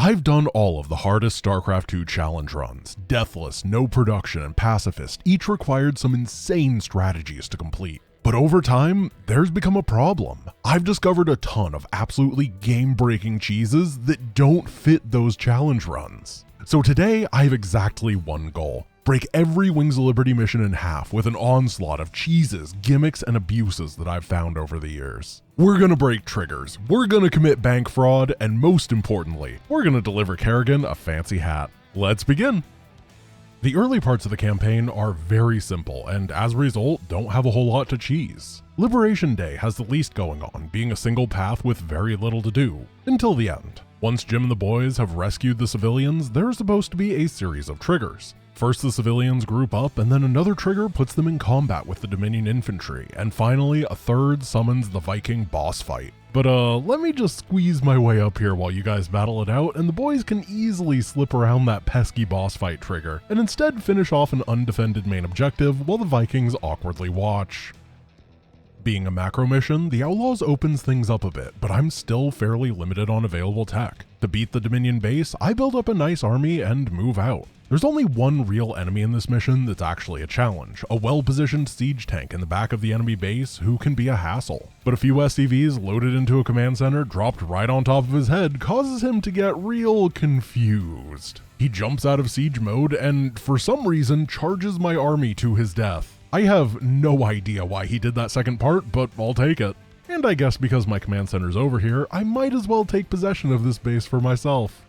I've done all of the hardest StarCraft 2 challenge runs. Deathless, no production, and pacifist each required some insane strategies to complete. But over time, there's become a problem. I've discovered a ton of absolutely game-breaking cheeses that don't fit those challenge runs. So today, I have exactly one goal. Break every Wings of Liberty mission in half with an onslaught of cheeses, gimmicks, and abuses that I've found over the years. We're gonna break triggers, we're gonna commit bank fraud, and most importantly, we're gonna deliver Kerrigan a fancy hat. Let's begin! The early parts of the campaign are very simple, and as a result, don't have a whole lot to cheese. Liberation Day has the least going on, being a single path with very little to do, until the end. Once Jim and the boys have rescued the civilians, there's supposed to be a series of triggers. First the civilians group up, and then another trigger puts them in combat with the Dominion infantry, and finally a third summons the Viking boss fight. But let me just squeeze my way up here while you guys battle it out, and the boys can easily slip around that pesky boss fight trigger, and instead finish off an undefended main objective while the Vikings awkwardly watch. Being a macro mission, the Outlaws opens things up a bit, but I'm still fairly limited on available tech. To beat the Dominion base, I build up a nice army and move out. There's only one real enemy in this mission that's actually a challenge, a well-positioned siege tank in the back of the enemy base who can be a hassle. But a few SCVs loaded into a command center dropped right on top of his head causes him to get real confused. He jumps out of siege mode and, for some reason, charges my army to his death. I have no idea why he did that second part, but I'll take it. And I guess because my command center's over here, I might as well take possession of this base for myself.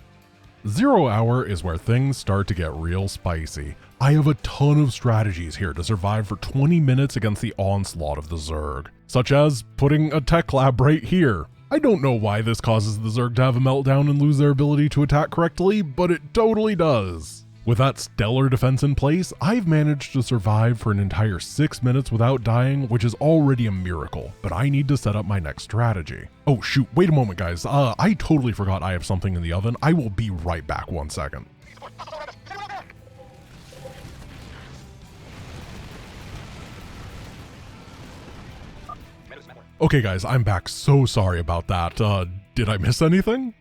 0 hour is where things start to get real spicy. I have a ton of strategies here to survive for 20 minutes against the onslaught of the Zerg, such as putting a tech lab right here. I don't know why this causes the Zerg to have a meltdown and lose their ability to attack correctly, but it totally does. With that stellar defense in place, I've managed to survive for an entire 6 minutes without dying, which is already a miracle, but I need to set up my next strategy. Oh shoot, wait a moment guys, I totally forgot I have something in the oven. I will be right back 1 second. Okay guys, I'm back, so sorry about that. Did I miss anything?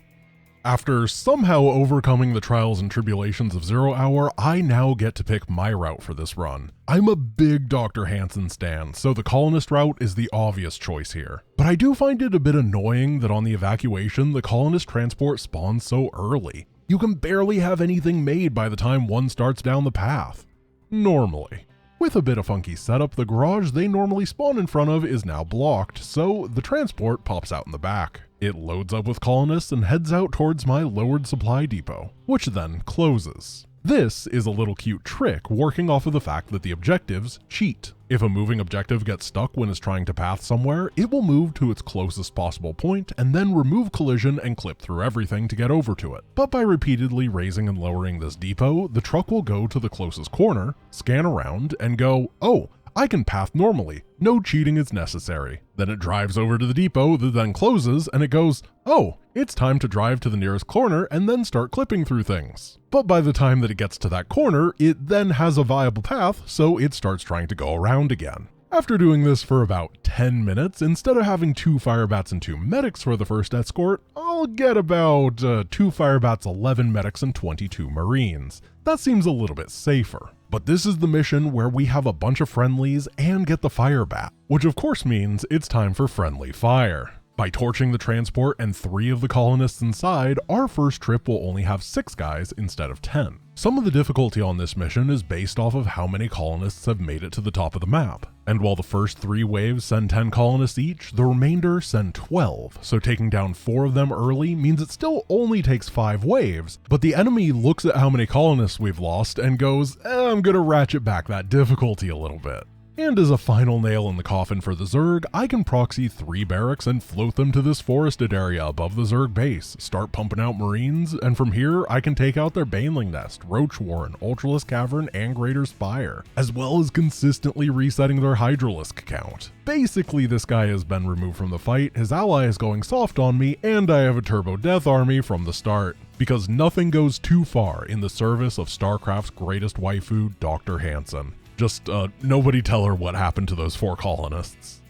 After somehow overcoming the trials and tribulations of 0 hour, I now get to pick my route for this run. I'm a big Dr. Hanson stan, so the colonist route is the obvious choice here. But I do find it a bit annoying that on the evacuation, the colonist transport spawns so early. You can barely have anything made by the time one starts down the path. Normally. With a bit of funky setup, the garage they normally spawn in front of is now blocked, so the transport pops out in the back. It loads up with colonists and heads out towards my lowered supply depot, which then closes. This is a little cute trick working off of the fact that the objectives cheat. If a moving objective gets stuck when it's trying to path somewhere, it will move to its closest possible point and then remove collision and clip through everything to get over to it. But by repeatedly raising and lowering this depot, the truck will go to the closest corner, scan around, and go, oh, I can path normally, no cheating is necessary. Then it drives over to the depot that then closes and it goes, oh, it's time to drive to the nearest corner and then start clipping through things. But by the time that it gets to that corner, it then has a viable path, so it starts trying to go around again. After doing this for about 10 minutes, instead of having 2 firebats and 2 medics for the first escort, I'll get about 2 firebats, 11 medics, and 22 marines. That seems a little bit safer. But this is the mission where we have a bunch of friendlies and get the firebat, which of course means it's time for friendly fire. By torching the transport and 3 of the colonists inside, our first trip will only have 6 guys instead of 10. Some of the difficulty on this mission is based off of how many colonists have made it to the top of the map. And while the first 3 waves send 10 colonists each, the remainder send 12, so taking down 4 of them early means it still only takes 5 waves, but the enemy looks at how many colonists we've lost and goes, I'm gonna ratchet back that difficulty a little bit. And as a final nail in the coffin for the Zerg, I can proxy 3 barracks and float them to this forested area above the Zerg base, start pumping out Marines, and from here I can take out their Baneling Nest, Roach Warren, Ultralisk Cavern, and Greater Spire, as well as consistently resetting their Hydralisk count. Basically, this guy has been removed from the fight, his ally is going soft on me, and I have a Turbo Death army from the start. Because nothing goes too far in the service of StarCraft's greatest waifu, Dr. Hanson. Just nobody tell her what happened to those 4 colonists.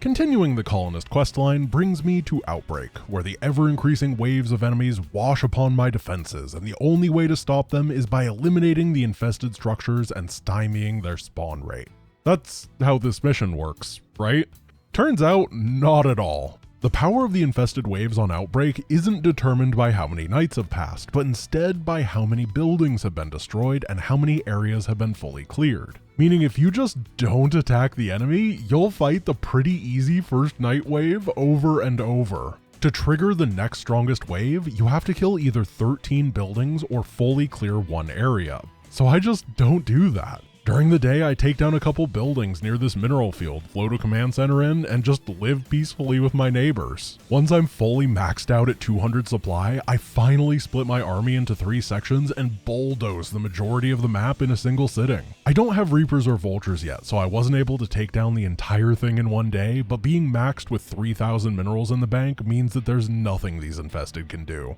Continuing the colonist questline brings me to Outbreak, where the ever-increasing waves of enemies wash upon my defenses, and the only way to stop them is by eliminating the infested structures and stymieing their spawn rate. That's how this mission works, right? Turns out, not at all. The power of the infested waves on Outbreak isn't determined by how many nights have passed, but instead by how many buildings have been destroyed and how many areas have been fully cleared. Meaning if you just don't attack the enemy, you'll fight the pretty easy first night wave over and over. To trigger the next strongest wave, you have to kill either 13 buildings or fully clear one area. So I just don't do that. During the day, I take down a couple buildings near this mineral field, float a command center in, and just live peacefully with my neighbors. Once I'm fully maxed out at 200 supply, I finally split my army into 3 sections and bulldoze the majority of the map in a single sitting. I don't have Reapers or Vultures yet, so I wasn't able to take down the entire thing in one day, but being maxed with 3,000 minerals in the bank means that there's nothing these infested can do.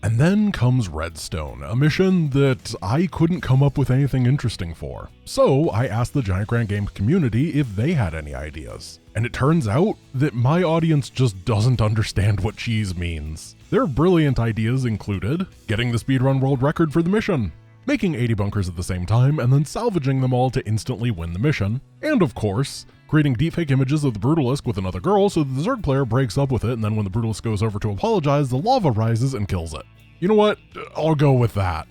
And then comes Redstone, a mission that I couldn't come up with anything interesting for. So I asked the Giant Grand Games community if they had any ideas. And it turns out that my audience just doesn't understand what cheese means. Their brilliant ideas included getting the speedrun world record for the mission, making 80 bunkers at the same time and then salvaging them all to instantly win the mission, and of course, creating deepfake images of the Brutalisk with another girl so that the Zerg player breaks up with it, and then when the Brutalisk goes over to apologize, the lava rises and kills it. You know what? I'll go with that.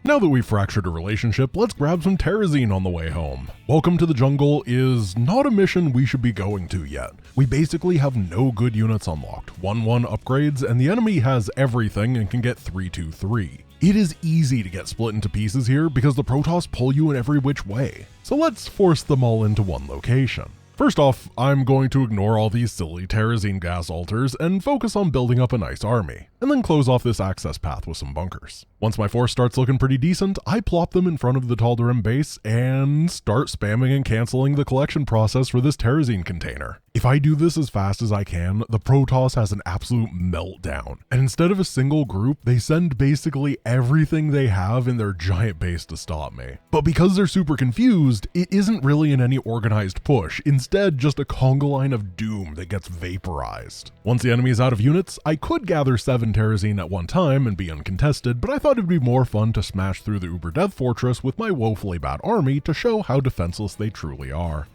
Now that we've fractured a relationship, let's grab some Terrazine on the way home. Welcome to the Jungle is not a mission we should be going to yet. We basically have no good units unlocked, 1-1 upgrades, and the enemy has everything and can get 3-2-3. It is easy to get split into pieces here because the protoss pull you in every which way. So let's force them all into one location. First off, I'm going to ignore all these silly Terrazine gas altars and focus on building up a nice army, and then close off this access path with some bunkers. Once my force starts looking pretty decent, I plop them in front of the Tal'Darim base and start spamming and canceling the collection process for this Terrazine container. If I do this as fast as I can, the Protoss has an absolute meltdown, and instead of a single group, they send basically everything they have in their giant base to stop me. But because they're super confused, it isn't really in any organized push, instead just a conga line of doom that gets vaporized. Once the enemy is out of units, I could gather 7 Terrazine at one time and be uncontested, but I thought it'd be more fun to smash through the Uber Death Fortress with my woefully bad army to show how defenseless they truly are.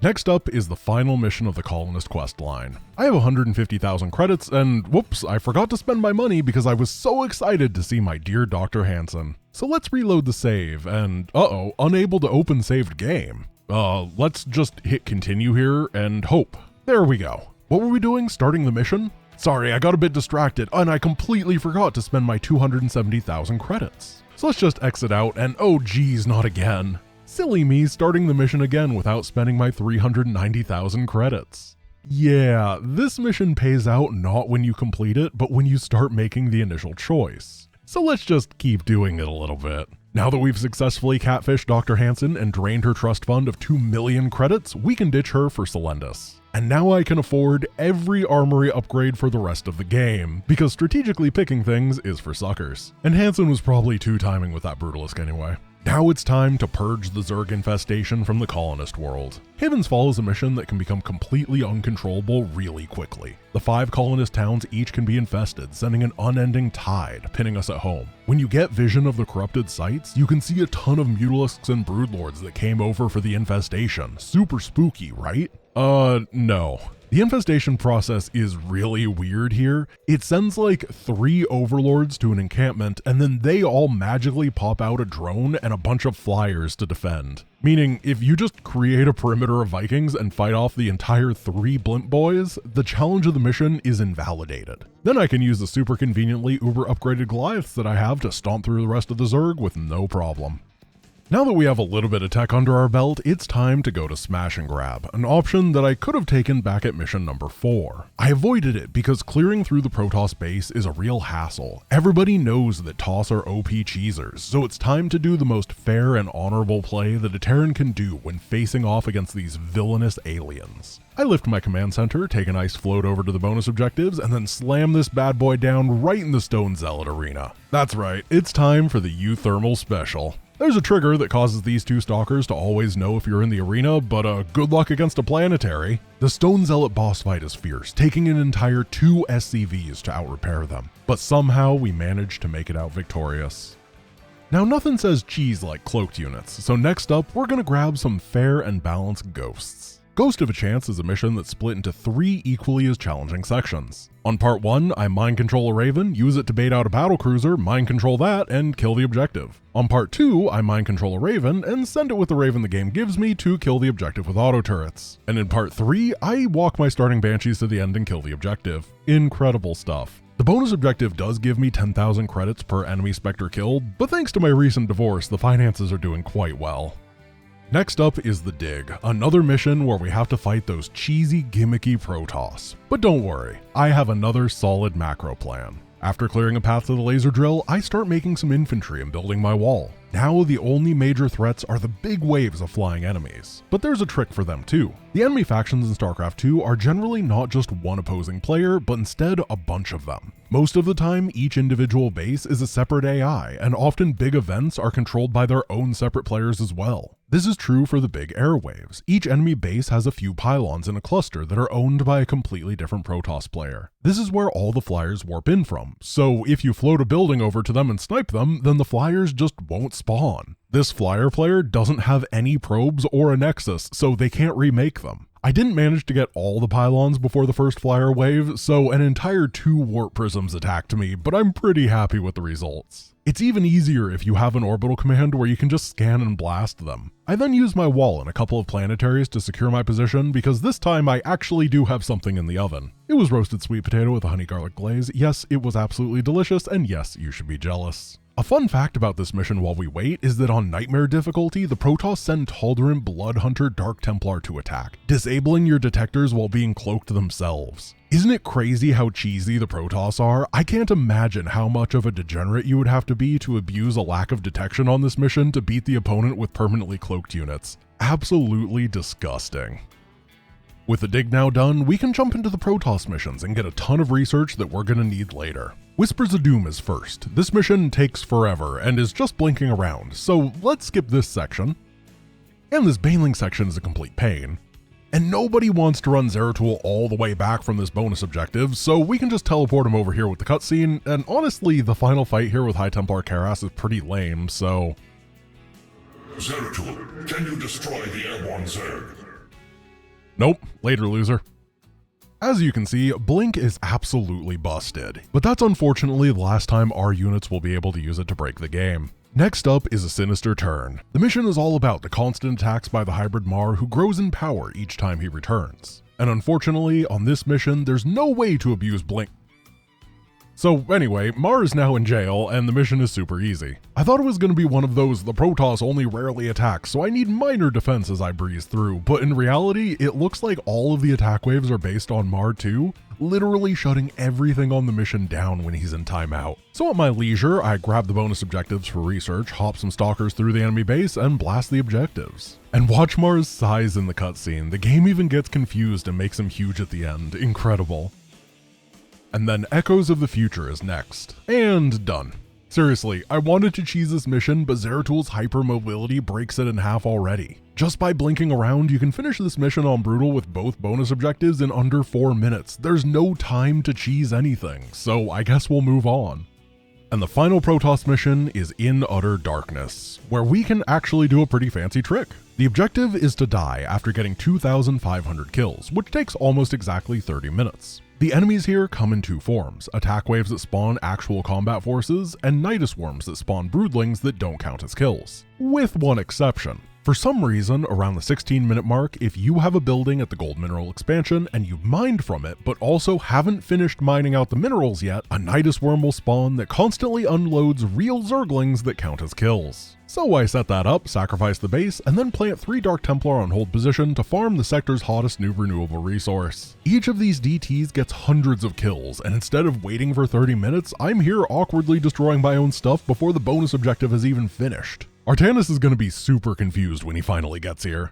Next up is the final mission of the Colonist quest line. I have 150,000 credits and whoops, I forgot to spend my money because I was so excited to see my dear Dr. Hanson. So let's reload the save and unable to open saved game. Let's just hit continue here and hope. There we go. What were we doing starting the mission? Sorry, I got a bit distracted and I completely forgot to spend my 270,000 credits. So let's just exit out and oh geez, not again. Silly me starting the mission again without spending my 390,000 credits. Yeah, this mission pays out not when you complete it, but when you start making the initial choice. So let's just keep doing it a little bit. Now that we've successfully catfished Dr. Hanson and drained her trust fund of 2 million credits, we can ditch her for Celendis. And now I can afford every armory upgrade for the rest of the game, because strategically picking things is for suckers. And Hanson was probably 2-timing with that Brutalisk anyway. Now it's time to purge the Zerg infestation from the colonist world. Haven's Fall is a mission that can become completely uncontrollable really quickly. The 5 colonist towns each can be infested, sending an unending tide, pinning us at home. When you get vision of the corrupted sites, you can see a ton of Mutalisks and Broodlords that came over for the infestation. Super spooky, right? No. The infestation process is really weird here. It sends like 3 overlords to an encampment and then they all magically pop out a drone and a bunch of flyers to defend. Meaning, if you just create a perimeter of Vikings and fight off the entire 3 blimp boys, the challenge of the mission is invalidated. Then I can use the super conveniently uber upgraded Goliaths that I have to stomp through the rest of the Zerg with no problem. Now that we have a little bit of tech under our belt, it's time to go to Smash and Grab, an option that I could have taken back at mission number 4. I avoided it because clearing through the Protoss base is a real hassle. Everybody knows that Toss are OP cheesers, so it's time to do the most fair and honorable play that a Terran can do when facing off against these villainous aliens. I lift my command center, take a nice float over to the bonus objectives, and then slam this bad boy down right in the Stone Zealot arena. That's right, it's time for the Euthermal Special. There's a trigger that causes these two stalkers to always know if you're in the arena, but good luck against a planetary. The Stone Zealot boss fight is fierce, taking an entire 2 SCVs to out-repair them, but somehow we managed to make it out victorious. Now nothing says cheese like cloaked units, so next up we're gonna grab some fair and balanced ghosts. Ghost of a Chance is a mission that's split into 3 equally as challenging sections. On part 1, I mind control a Raven, use it to bait out a battlecruiser, mind control that, and kill the objective. On part 2, I mind control a Raven, and send it with the Raven the game gives me to kill the objective with auto turrets. And in part 3, I walk my starting Banshees to the end and kill the objective. Incredible stuff. The bonus objective does give me 10,000 credits per enemy Spectre killed, but thanks to my recent divorce, the finances are doing quite well. Next up is the Dig, another mission where we have to fight those cheesy, gimmicky protoss. But don't worry, I have another solid macro plan. After clearing a path to the laser drill, I start making some infantry and building my wall. Now the only major threats are the big waves of flying enemies, but there's a trick for them too. The enemy factions in StarCraft 2 are generally not just one opposing player, but instead a bunch of them. Most of the time, each individual base is a separate AI, and often big events are controlled by their own separate players as well. This is true for the big airwaves. Each enemy base has a few pylons in a cluster that are owned by a completely different Protoss player. This is where all the flyers warp in from, so if you float a building over to them and snipe them, then the flyers just won't spawn. This flyer player doesn't have any probes or a nexus, so they can't remake them. I didn't manage to get all the pylons before the first flyer wave, so an entire 2 warp prisms attacked me, but I'm pretty happy with the results. It's even easier if you have an orbital command where you can just scan and blast them. I then used my wall and a couple of planetaries to secure my position because this time I actually do have something in the oven. It was roasted sweet potato with a honey garlic glaze. Yes, it was absolutely delicious, and yes, you should be jealous. A fun fact about this mission while we wait is that on Nightmare difficulty, the Protoss send Tal'Darim Bloodhunter Dark Templar to attack, disabling your detectors while being cloaked themselves. Isn't it crazy how cheesy the Protoss are? I can't imagine how much of a degenerate you would have to be to abuse a lack of detection on this mission to beat the opponent with permanently cloaked units. Absolutely disgusting. With the dig now done, we can jump into the Protoss missions and get a ton of research that we're gonna need later. Whispers of Doom is first. This mission takes forever and is just blinking around, so let's skip this section. And this Baneling section is a complete pain. And nobody wants to run Zeratul all the way back from this bonus objective, so we can just teleport him over here with the cutscene, and honestly, the final fight here with High Templar Karax is pretty lame, so... Zeratul, can you destroy the airborne Zerg? Nope, later loser. As you can see, Blink is absolutely busted, but that's unfortunately the last time our units will be able to use it to break the game. Next up is a Sinister Turn. The mission is all about the constant attacks by the hybrid Mar who grows in power each time he returns. And unfortunately, on this mission, there's no way to abuse Blink. So anyway, Mar is now in jail, and the mission is super easy. I thought it was going to be one of those, the Protoss only rarely attack, so I need minor defense as I breeze through, but in reality, it looks like all of the attack waves are based on Mar too, literally shutting everything on the mission down when he's in timeout. So at my leisure, I grab the bonus objectives for research, hop some stalkers through the enemy base, and blast the objectives. And watch Mar's size in the cutscene. The game even gets confused and makes him huge at the end. Incredible. And then Echoes of the Future is next. And done. Seriously, I wanted to cheese this mission, but Zeratul's hypermobility breaks it in half already. Just by blinking around, you can finish this mission on Brutal with both bonus objectives in under 4 minutes. There's no time to cheese anything, so I guess we'll move on. And the final Protoss mission is In Utter Darkness, where we can actually do a pretty fancy trick. The objective is to die after getting 2,500 kills, which takes almost exactly 30 minutes. The enemies here come in 2 forms, attack waves that spawn actual combat forces, and Nidus Worms that spawn broodlings that don't count as kills. With one exception. For some reason, around the 16-minute mark, if you have a building at the Gold Mineral expansion and you've mined from it, but also haven't finished mining out the minerals yet, a Nidus Worm will spawn that constantly unloads real Zerglings that count as kills. So I set that up, sacrifice the base, and then plant 3 Dark Templar on hold position to farm the sector's hottest new renewable resource. Each of these DTs gets hundreds of kills, and instead of waiting for 30 minutes, I'm here awkwardly destroying my own stuff before the bonus objective has even finished. Artanis is going to be super confused when he finally gets here.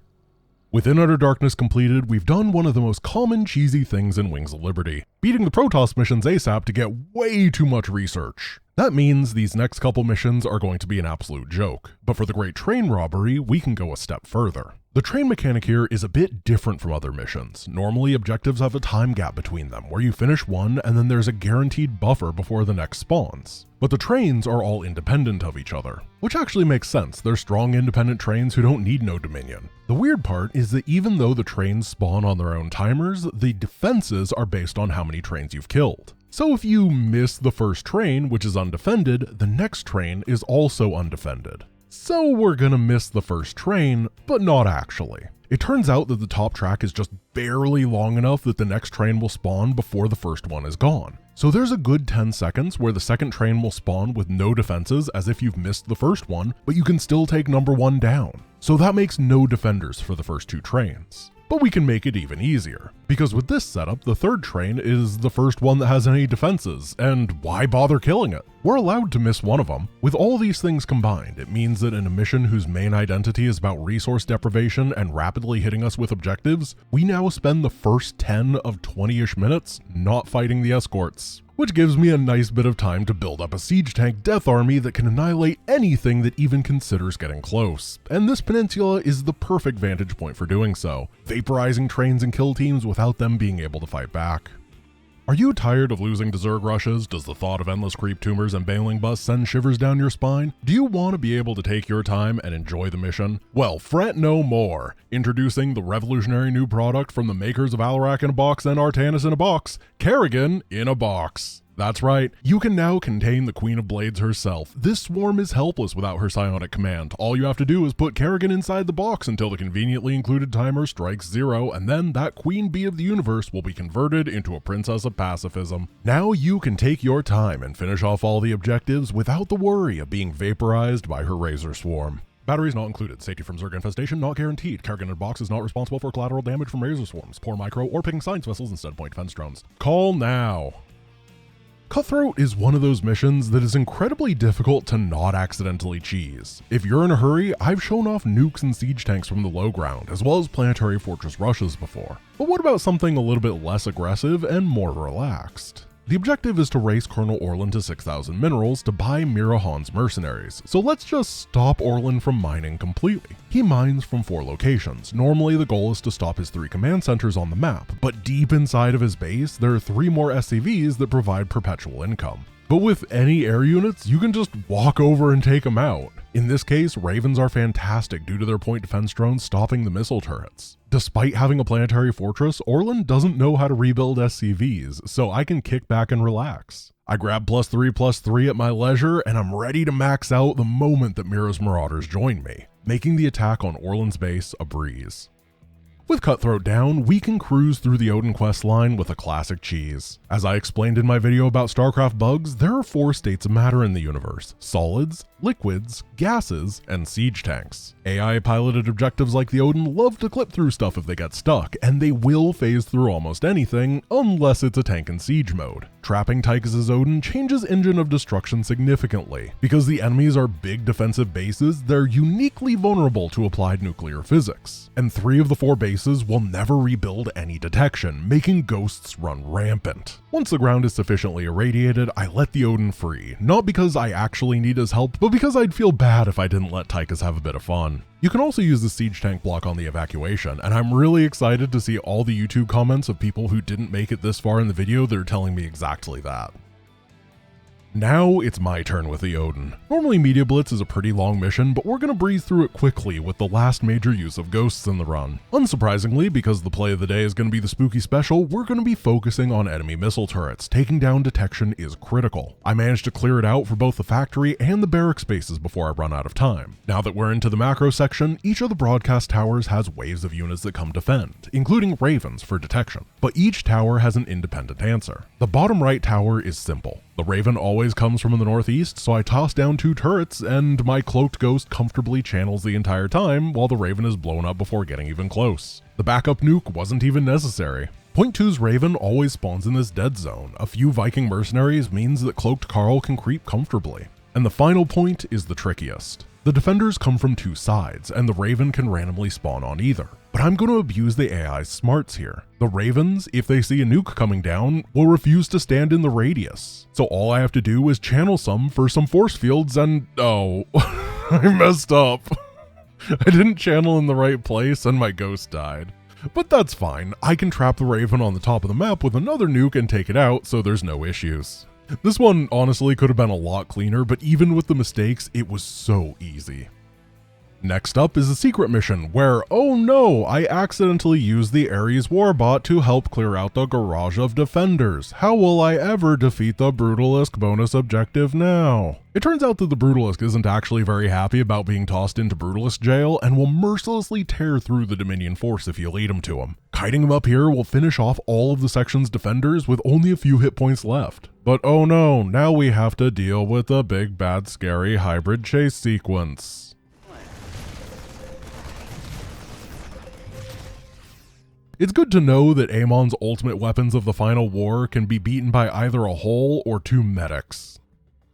With In Utter Darkness completed, we've done one of the most common cheesy things in Wings of Liberty, beating the Protoss missions ASAP to get way too much research. That means these next couple missions are going to be an absolute joke, but for the Great Train Robbery, we can go a step further. The train mechanic here is a bit different from other missions. Normally, objectives have a time gap between them, where you finish one and then there's a guaranteed buffer before the next spawns. But the trains are all independent of each other, which actually makes sense. They're strong independent trains who don't need no dominion. The weird part is that even though the trains spawn on their own timers, the defenses are based on how many trains you've killed. So if you miss the first train, which is undefended, the next train is also undefended. So we're gonna miss the first train, but not actually. It turns out that the top track is just barely long enough that the next train will spawn before the first one is gone. So there's a good 10 seconds where the second train will spawn with no defenses as if you've missed the first one, but you can still take number one down. So that makes no defenders for the first two trains. But we can make it even easier, because with this setup, the third train is the first one that has any defenses, and why bother killing it? We're allowed to miss one of them. With all these things combined, it means that in a mission whose main identity is about resource deprivation and rapidly hitting us with objectives, we now spend the first 10 of 20-ish minutes not fighting the escorts. Which gives me a nice bit of time to build up a siege tank death army that can annihilate anything that even considers getting close. And this peninsula is the perfect vantage point for doing so, vaporizing trains and kill teams without them being able to fight back. Are you tired of losing to Zerg rushes? Does the thought of endless creep tumors and bailing busts send shivers down your spine? Do you want to be able to take your time and enjoy the mission? Well, fret no more. Introducing the revolutionary new product from the makers of Alarak in a box and Artanis in a box, Kerrigan in a box. That's right, you can now contain the Queen of Blades herself. This swarm is helpless without her psionic command. All you have to do is put Kerrigan inside the box until the conveniently included timer strikes 0, and then that Queen Bee of the universe will be converted into a princess of pacifism. Now you can take your time and finish off all the objectives without the worry of being vaporized by her razor swarm. Batteries not included. Safety from Zerg infestation not guaranteed. Kerrigan in a box is not responsible for collateral damage from razor swarms, poor micro, or picking science vessels instead of point defense drones. Call now. Cutthroat is one of those missions that is incredibly difficult to not accidentally cheese. If you're in a hurry, I've shown off nukes and siege tanks from the low ground, as well as planetary fortress rushes before. But what about something a little bit less aggressive and more relaxed? The objective is to race Colonel Orlan to 6,000 minerals to buy Mira Han's mercenaries, so let's just stop Orlan from mining completely. He mines from 4 locations. Normally the goal is to stop his 3 command centers on the map, but deep inside of his base there are 3 more SCVs that provide perpetual income. But with any air units, you can just walk over and take them out. In this case, Ravens are fantastic due to their point defense drones stopping the missile turrets. Despite having a planetary fortress, Orlan doesn't know how to rebuild SCVs, so I can kick back and relax. I grab +3/+3 at my leisure, and I'm ready to max out the moment that Mira's Marauders join me, making the attack on Orlan's base a breeze. With Cutthroat down, we can cruise through the Odin quest line with a classic cheese. As I explained in my video about StarCraft bugs, there are 4 states of matter in the universe: solids, liquids, gases, and siege tanks. AI-piloted objectives like the Odin love to clip through stuff if they get stuck, and they will phase through almost anything, unless it's a tank and siege mode. Trapping Tychus' Odin changes Engine of Destruction significantly. Because the enemies are big defensive bases, they're uniquely vulnerable to applied nuclear physics. And 3 of the 4 bases will never rebuild any detection, making ghosts run rampant. Once the ground is sufficiently irradiated, I let the Odin free, not because I actually need his help, but because I'd feel bad if I didn't let Tychus have a bit of fun. You can also use the siege tank block on the evacuation, and I'm really excited to see all the YouTube comments of people who didn't make it this far in the video that are telling me exactly that. Now it's my turn with the Odin. Normally Media Blitz is a pretty long mission, but we're gonna breeze through it quickly with the last major use of ghosts in the run. Unsurprisingly, because the play of the day is gonna be the spooky special, we're gonna be focusing on enemy missile turrets. Taking down detection is critical. I managed to clear it out for both the factory and the barrack spaces before I run out of time. Now that we're into the macro section, each of the broadcast towers has waves of units that come defend, including Ravens for detection. But each tower has an independent answer. The bottom right tower is simple. The Raven always comes from the northeast, so I toss down 2 turrets, and my cloaked ghost comfortably channels the entire time while the Raven is blown up before getting even close. The backup nuke wasn't even necessary. Point 2's Raven always spawns in this dead zone. A few Viking mercenaries means that cloaked Carl can creep comfortably. And the final point is the trickiest. The The defenders come from two sides, and the Raven can randomly spawn on either. But I'm going to abuse the AI's smarts here. The Ravens, if they see a nuke coming down, will refuse to stand in the radius. So all I have to do is channel some for some force fields and oh, I messed up. I didn't channel in the right place and my ghost died. But that's fine, I can trap the Raven on the top of the map with another nuke and take it out, so there's no issues. This one honestly could have been a lot cleaner, but even with the mistakes, it was so easy. Next up is a secret mission where, oh no, I accidentally used the Ares Warbot to help clear out the garage of defenders. How will I ever defeat the Brutalisk bonus objective now? It turns out that the Brutalisk isn't actually very happy about being tossed into Brutalisk jail and will mercilessly tear through the Dominion force if you lead him to him. Kiting him up here will finish off all of the section's defenders with only a few hit points left. But oh no, now we have to deal with the big bad scary hybrid chase sequence. It's good to know that Amon's ultimate weapons of the final war can be beaten by either a hull or two medics.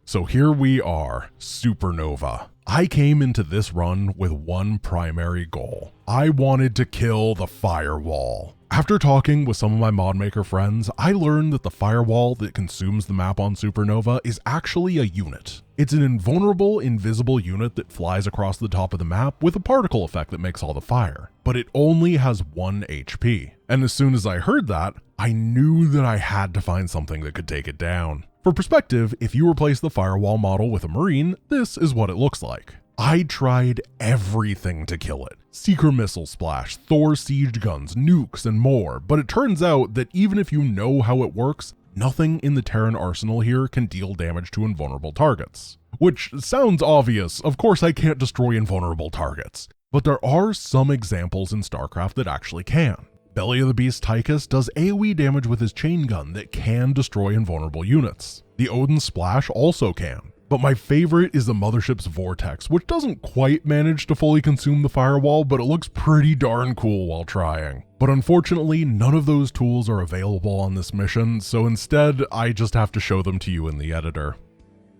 So here we are, Supernova. I came into this run with one primary goal. I wanted to kill the firewall. After talking with some of my modmaker friends, I learned that the firewall that consumes the map on Supernova is actually a unit. It's an invulnerable, invisible unit that flies across the top of the map with a particle effect that makes all the fire. But it only has 1 HP. And as soon as I heard that, I knew that I had to find something that could take it down. For perspective, if you replace the firewall model with a Marine, this is what it looks like. I tried everything to kill it. Seeker missile splash, Thor siege guns, nukes, and more, but it turns out that even if you know how it works, nothing in the Terran arsenal here can deal damage to invulnerable targets. Which sounds obvious, of course I can't destroy invulnerable targets, but there are some examples in StarCraft that actually can. Belly of the Beast Tychus does AoE damage with his chain gun that can destroy invulnerable units. The Odin Splash also can. But my favorite is the Mothership's Vortex, which doesn't quite manage to fully consume the firewall, but it looks pretty darn cool while trying. But unfortunately, none of those tools are available on this mission, so instead, I just have to show them to you in the editor.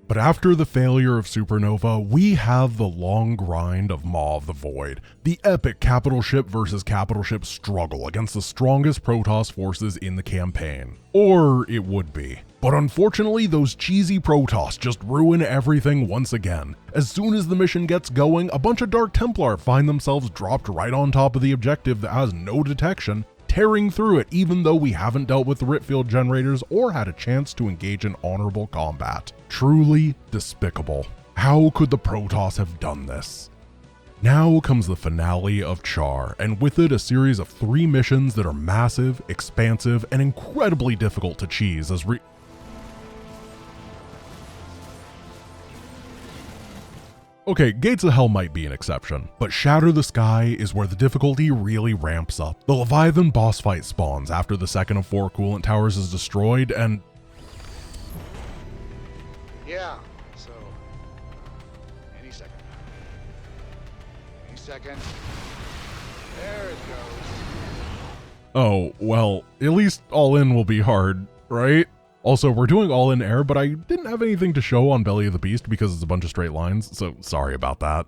But after the failure of Supernova, we have the long grind of Maw of the Void, the epic capital ship versus capital ship struggle against the strongest Protoss forces in the campaign. Or it would be. But unfortunately, those cheesy Protoss just ruin everything once again. As soon as the mission gets going, a bunch of Dark Templar find themselves dropped right on top of the objective that has no detection, tearing through it even though we haven't dealt with the Ritfield generators or had a chance to engage in honorable combat. Truly despicable. How could the Protoss have done this? Now comes the finale of Char, and with it a series of 3 missions that are massive, expansive, and incredibly difficult to cheese as Okay, Gates of Hell might be an exception, but Shatter the Sky is where the difficulty really ramps up. The Leviathan boss fight spawns after the second of 4 coolant towers is destroyed, and yeah, so any second. Any second. There it goes. oh, well, at least All In will be hard, right? Also, we're doing All In Air, but I didn't have anything to show on Belly of the Beast because it's a bunch of straight lines, so sorry about that.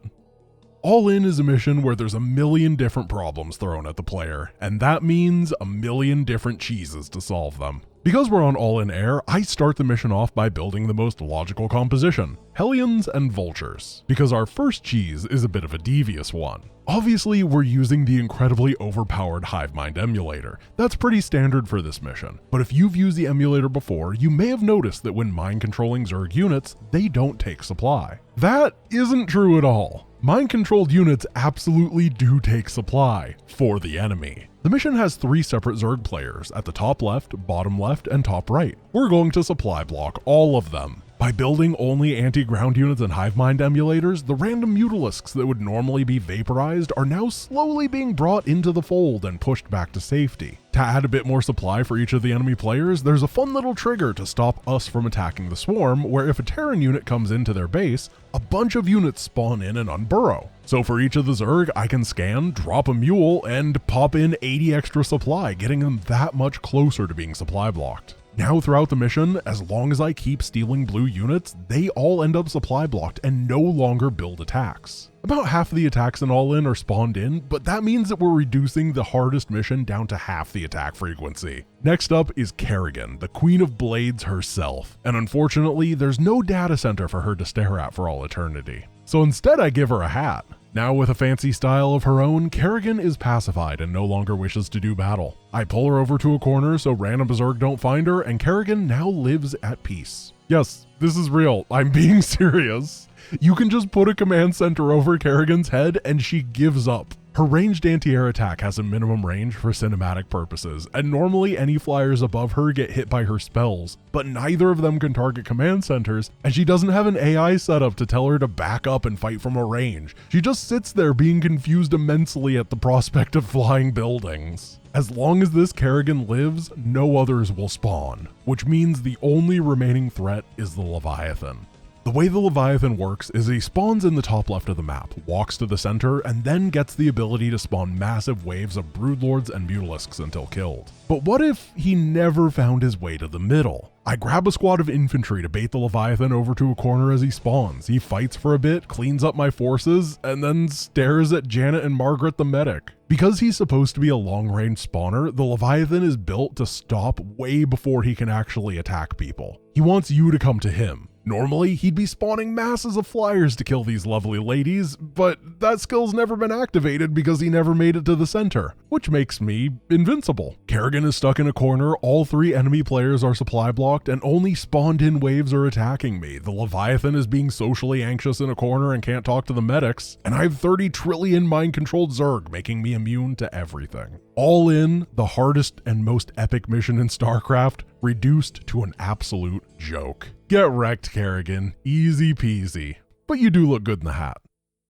All In is a mission where there's a million different problems thrown at the player, and that means a million different cheeses to solve them. Because we're on All In Air, I start the mission off by building the most logical composition, Hellions and Vultures, because our first cheese is a bit of a devious one. Obviously, we're using the incredibly overpowered Hivemind emulator. That's pretty standard for this mission, but if you've used the emulator before, you may have noticed that when mind controlling Zerg units, they don't take supply. That isn't true at all. Mind-controlled units absolutely do take supply for the enemy. The mission has 3 separate Zerg players at the top left, bottom left, and top right. We're going to supply block all of them. By building only anti-ground units and Hivemind emulators, the random Mutalisks that would normally be vaporized are now slowly being brought into the fold and pushed back to safety. To add a bit more supply for each of the enemy players, there's a fun little trigger to stop us from attacking the swarm, where if a Terran unit comes into their base, a bunch of units spawn in and unburrow. So for each of the Zerg, I can scan, drop a mule, and pop in 80 extra supply, getting them that much closer to being supply blocked. Now throughout the mission, as long as I keep stealing blue units, they all end up supply blocked and no longer build attacks. About half of the attacks in All In are spawned in, but that means that we're reducing the hardest mission down to half the attack frequency. Next up is Kerrigan, the Queen of Blades herself, and unfortunately there's no data center for her to stare at for all eternity. So instead I give her a hat. Now with a fancy style of her own, Kerrigan is pacified and no longer wishes to do battle. I pull her over to a corner so random berserk don't find her, and Kerrigan now lives at peace. Yes, this is real, I'm being serious. You can just put a command center over Kerrigan's head and she gives up. Her ranged anti-air attack has a minimum range for cinematic purposes, and normally any flyers above her get hit by her spells, but neither of them can target command centers, and she doesn't have an AI setup to tell her to back up and fight from a range. She just sits there being confused immensely at the prospect of flying buildings. As long as this Kerrigan lives, no others will spawn, which means the only remaining threat is the Leviathan. The way the Leviathan works is he spawns in the top left of the map, walks to the center, and then gets the ability to spawn massive waves of Broodlords and Mutalisks until killed. But what if he never found his way to the middle? I grab a squad of infantry to bait the Leviathan over to a corner as he spawns. He fights for a bit, cleans up my forces, and then stares at Janet and Margaret the medic. Because he's supposed to be a long-range spawner, the Leviathan is built to stop way before he can actually attack people. He wants you to come to him. Normally, he'd be spawning masses of flyers to kill these lovely ladies, but that skill's never been activated because he never made it to the center, which makes me invincible. Kerrigan is stuck in a corner, all 3 enemy players are supply blocked, and only spawned-in waves are attacking me. The Leviathan is being socially anxious in a corner and can't talk to the medics, and I have 30 trillion mind-controlled Zerg, making me immune to everything. All in, the hardest and most epic mission in StarCraft, reduced to an absolute joke. Get wrecked, Kerrigan. Easy peasy. But you do look good in the hat.